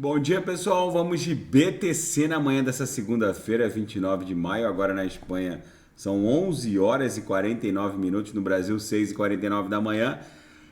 Bom dia, pessoal. Vamos de BTC na manhã dessa segunda-feira, 29 de maio. Agora na Espanha são 11 horas e 49 minutos, no Brasil 6 e 49 da manhã.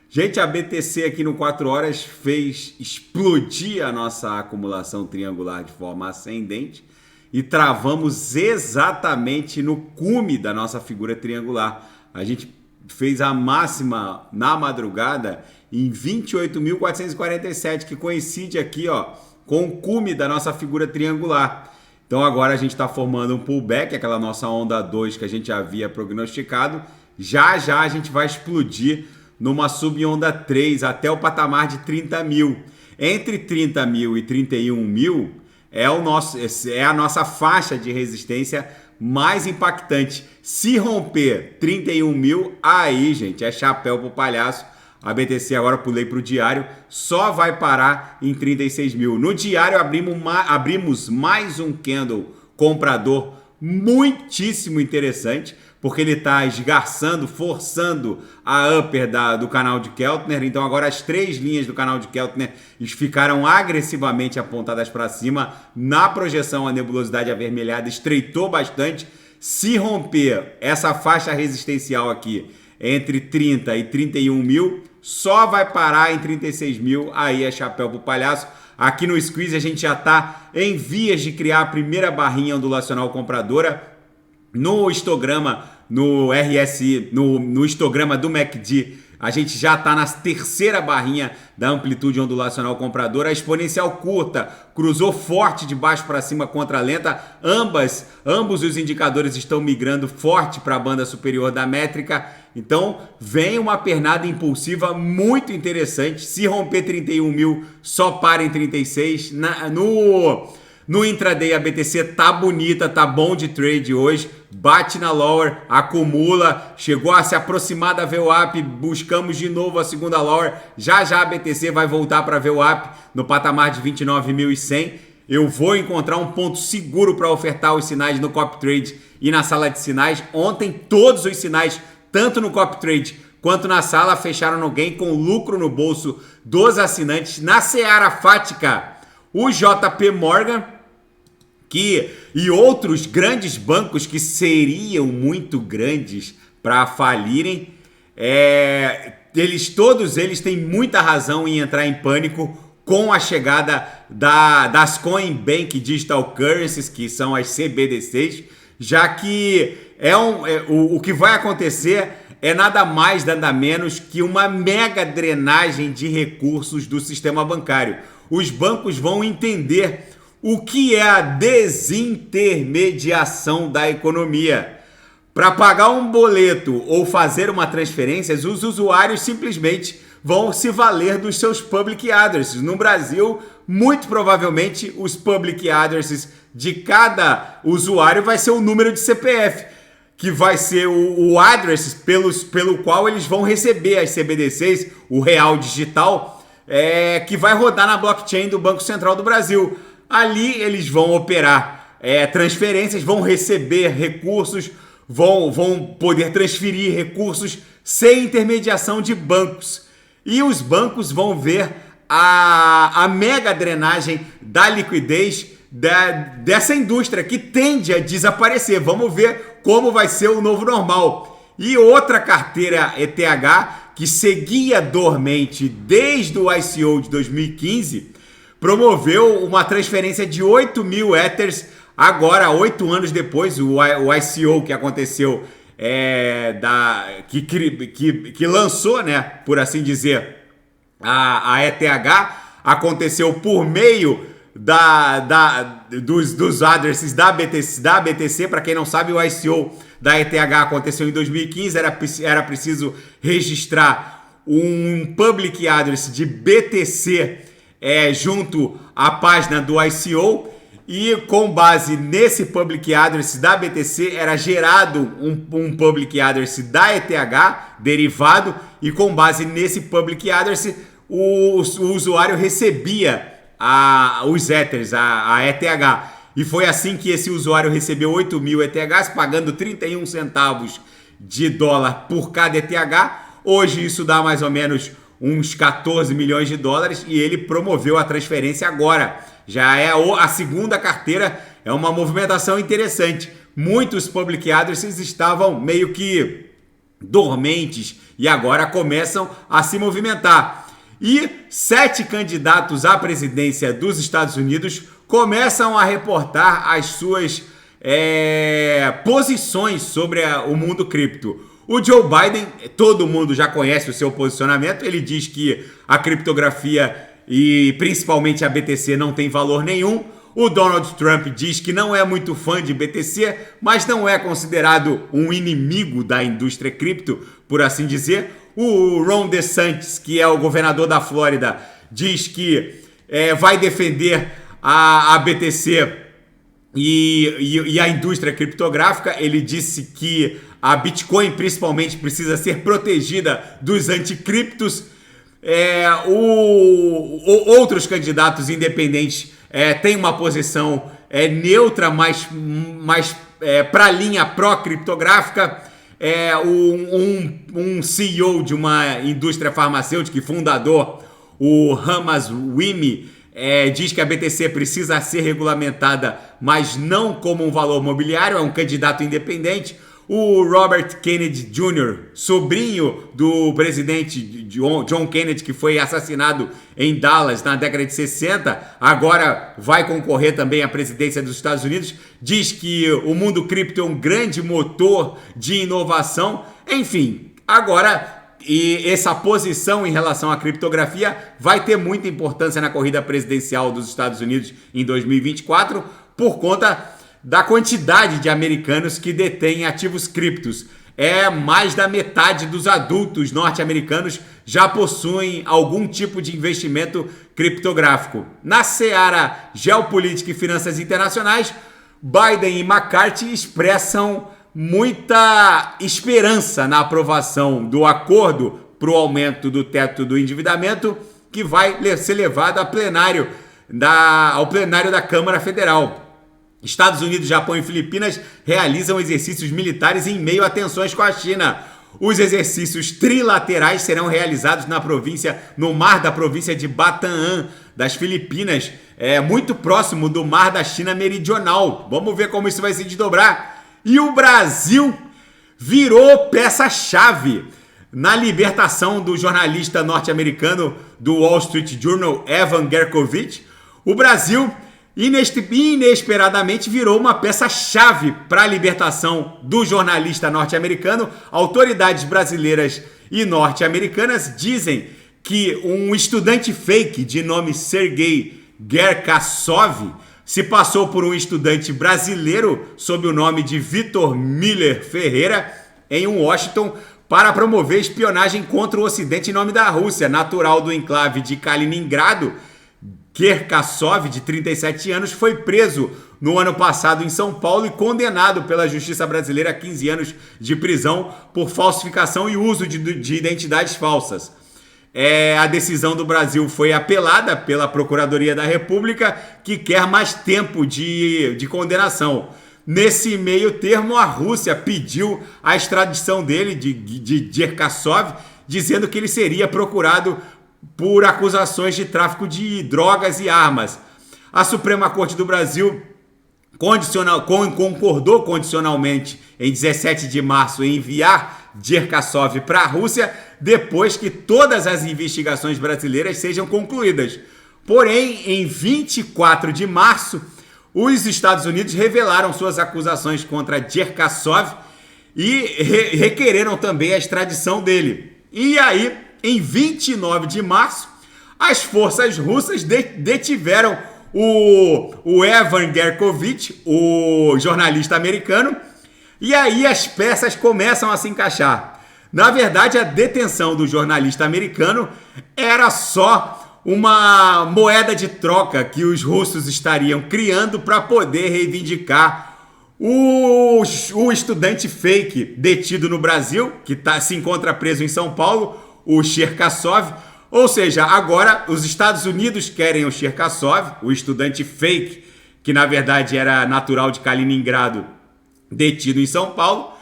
Gente, a BTC aqui no 4 horas fez explodir a nossa acumulação triangular de forma ascendente e travamos exatamente no cume da nossa figura triangular. A gente fez a máxima na madrugada em 28.447, que coincide aqui, ó, com o cume da nossa figura triangular. Então agora a gente está formando um pullback, aquela nossa onda 2 que a gente havia prognosticado. Já já a gente vai explodir numa subonda 3 até o patamar de 30 mil. Entre 30 mil e 31 mil é a nossa faixa de resistência mais impactante. Se romper 31 mil, aí, gente, é chapéu pro palhaço. A BTC, agora pulei para o diário, só vai parar em 36 mil. No diário abrimos mais um candle comprador muitíssimo interessante, porque ele está esgarçando, forçando a upper do canal de Keltner. Então agora as três linhas do canal de Keltner ficaram agressivamente apontadas para cima. Na projeção, a nebulosidade avermelhada estreitou bastante. Se romper essa faixa resistencial aqui entre 30 e 31 mil, só vai parar em 36 mil, aí é chapéu pro palhaço. Aqui no Squeeze a gente já está em vias de criar a primeira barrinha ondulacional compradora. No histograma, no RSI, no histograma do MACD, a gente já está na terceira barrinha da amplitude ondulacional compradora. A exponencial curta cruzou forte de baixo para cima contra a lenta. Ambos os indicadores estão migrando forte para a banda superior da métrica. Então vem uma pernada impulsiva muito interessante. Se romper 31 mil, só para em 36. No intraday a BTC tá bonita, tá bom de trade hoje, bate na lower, acumula, chegou a se aproximar da VWAP, buscamos de novo a segunda lower, já a BTC vai voltar para a VWAP no patamar de 29.100. Eu vou encontrar um ponto seguro para ofertar os sinais no copy trade e na sala de sinais. Ontem todos os sinais, tanto no copy trade quanto na sala, fecharam no gain com lucro no bolso dos assinantes. Na seara fática, o JP Morgan e outros grandes bancos que seriam muito grandes para falirem, todos eles têm muita razão em entrar em pânico com a chegada das Coin Bank Digital Currencies, que são as CBDCs, já que o que vai acontecer é nada mais, nada menos que uma mega drenagem de recursos do sistema bancário. Os bancos vão entender o que é a desintermediação da economia. Para pagar um boleto ou fazer uma transferência, os usuários simplesmente vão se valer dos seus public addresses. No Brasil, muito provavelmente, os public addresses de cada usuário vai ser o número de CPF, que vai ser o address pelo qual eles vão receber as CBDCs, o real digital, que vai rodar na blockchain do Banco Central do Brasil. Ali eles vão operar transferências, vão receber recursos, vão poder transferir recursos sem intermediação de bancos. E os bancos vão ver a mega drenagem da liquidez dessa indústria que tende a desaparecer. Vamos ver como vai ser o novo normal. E outra carteira ETH que seguia dormente desde o ICO de 2015, promoveu uma transferência de 8 mil Ethers, agora 8 anos depois, o ICO que aconteceu, que lançou, né, por assim dizer, a ETH, aconteceu por meio dos addresses da BTC. Para quem não sabe, o ICO da ETH aconteceu em 2015, era preciso registrar um public address de BTC junto à página do ICO, e com base nesse public address da BTC era gerado um public address da ETH derivado, e com base nesse public address o usuário recebia os Ethers, a ETH. E foi assim que esse usuário recebeu 8 mil ETHs, pagando 31 centavos de dólar por cada ETH. Hoje isso dá mais ou menos uns 14 milhões de dólares, e ele promoveu a transferência agora. Já é a segunda carteira, é uma movimentação interessante. Muitos public addresses estavam meio que dormentes e agora começam a se movimentar. E 7 candidatos à presidência dos Estados Unidos começam a reportar as suas posições sobre o mundo cripto. O Joe Biden, todo mundo já conhece o seu posicionamento, ele diz que a criptografia e principalmente a BTC não tem valor nenhum. O Donald Trump diz que não é muito fã de BTC, mas não é considerado um inimigo da indústria cripto, por assim dizer. O Ron DeSantis, que é o governador da Flórida, diz que vai defender a BTC e a indústria criptográfica. Ele disse que a Bitcoin, principalmente, precisa ser protegida dos anticriptos. Outros candidatos independentes têm uma posição neutra, mais para a linha pró-criptográfica. Um CEO de uma indústria farmacêutica e fundador, o Ramaswamy, diz que a BTC precisa ser regulamentada, mas não como um valor mobiliário. É um candidato independente. O Robert Kennedy Jr., sobrinho do presidente John Kennedy, que foi assassinado em Dallas na década de 60, agora vai concorrer também à presidência dos Estados Unidos, diz que o mundo cripto é um grande motor de inovação. Enfim, agora essa posição em relação à criptografia vai ter muita importância na corrida presidencial dos Estados Unidos em 2024, por conta da quantidade de americanos que detêm ativos criptos. Mais da metade dos adultos norte-americanos já possuem algum tipo de investimento criptográfico. Na seara geopolítica e finanças internacionais, Biden e McCarthy expressam muita esperança na aprovação do acordo para o aumento do teto do endividamento, que vai ser levado ao plenário da Câmara Federal. Estados Unidos, Japão e Filipinas realizam exercícios militares em meio a tensões com a China. Os exercícios trilaterais serão realizados no mar da província de Bataan, das Filipinas, muito próximo do mar da China Meridional. Vamos ver como isso vai se desdobrar. E o Brasil virou peça-chave na libertação do jornalista norte-americano do Wall Street Journal, Evan Gershkovich. O Brasil inesperadamente virou uma peça-chave para a libertação do jornalista norte-americano. Autoridades brasileiras e norte-americanas dizem que um estudante fake de nome Sergei Gerkasov se passou por um estudante brasileiro sob o nome de Vitor Miller Ferreira em Washington para promover espionagem contra o Ocidente em nome da Rússia. Natural do enclave de Kaliningrado, Gerkasov, de 37 anos, foi preso no ano passado em São Paulo e condenado pela Justiça Brasileira a 15 anos de prisão por falsificação e uso de identidades falsas. A decisão do Brasil foi apelada pela Procuradoria da República, que quer mais tempo de condenação. Nesse meio termo, a Rússia pediu a extradição dele, de Gerkasov, dizendo que ele seria procurado por acusações de tráfico de drogas e armas. A Suprema Corte do Brasil concordou condicionalmente em 17 de março em enviar Gerkasov para a Rússia depois que todas as investigações brasileiras sejam concluídas. Porém, em 24 de março, os Estados Unidos revelaram suas acusações contra Gerkasov e requereram também a extradição dele. E aí, em 29 de março, as forças russas detiveram o Evan Gershkovich, o jornalista americano, e aí as peças começam a se encaixar. Na verdade, a detenção do jornalista americano era só uma moeda de troca que os russos estariam criando para poder reivindicar o estudante fake detido no Brasil, que se encontra preso em São Paulo, o Cherkasov. Ou seja, agora os Estados Unidos querem o Cherkasov, o estudante fake, que na verdade era natural de Kaliningrado, detido em São Paulo.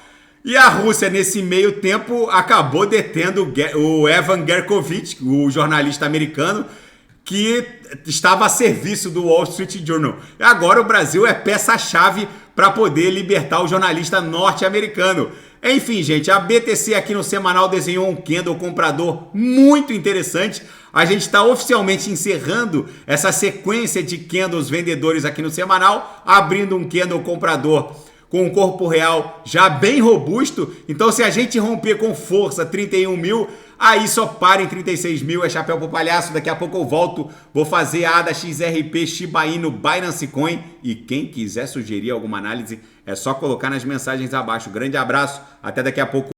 E a Rússia, nesse meio tempo, acabou detendo o Evan Gershkovich, o jornalista americano, que estava a serviço do Wall Street Journal. E agora o Brasil é peça-chave para poder libertar o jornalista norte-americano. Enfim, gente, a BTC aqui no semanal desenhou um candle comprador muito interessante. A gente está oficialmente encerrando essa sequência de candles vendedores aqui no semanal, abrindo um candle comprador com um corpo real já bem robusto. Então, se a gente romper com força 31 mil, aí só para em 36 mil, é chapéu pro palhaço. Daqui a pouco eu volto, vou fazer a ADA XRP Shiba Inu Binance Coin. E quem quiser sugerir alguma análise, é só colocar nas mensagens abaixo. Grande abraço, até daqui a pouco.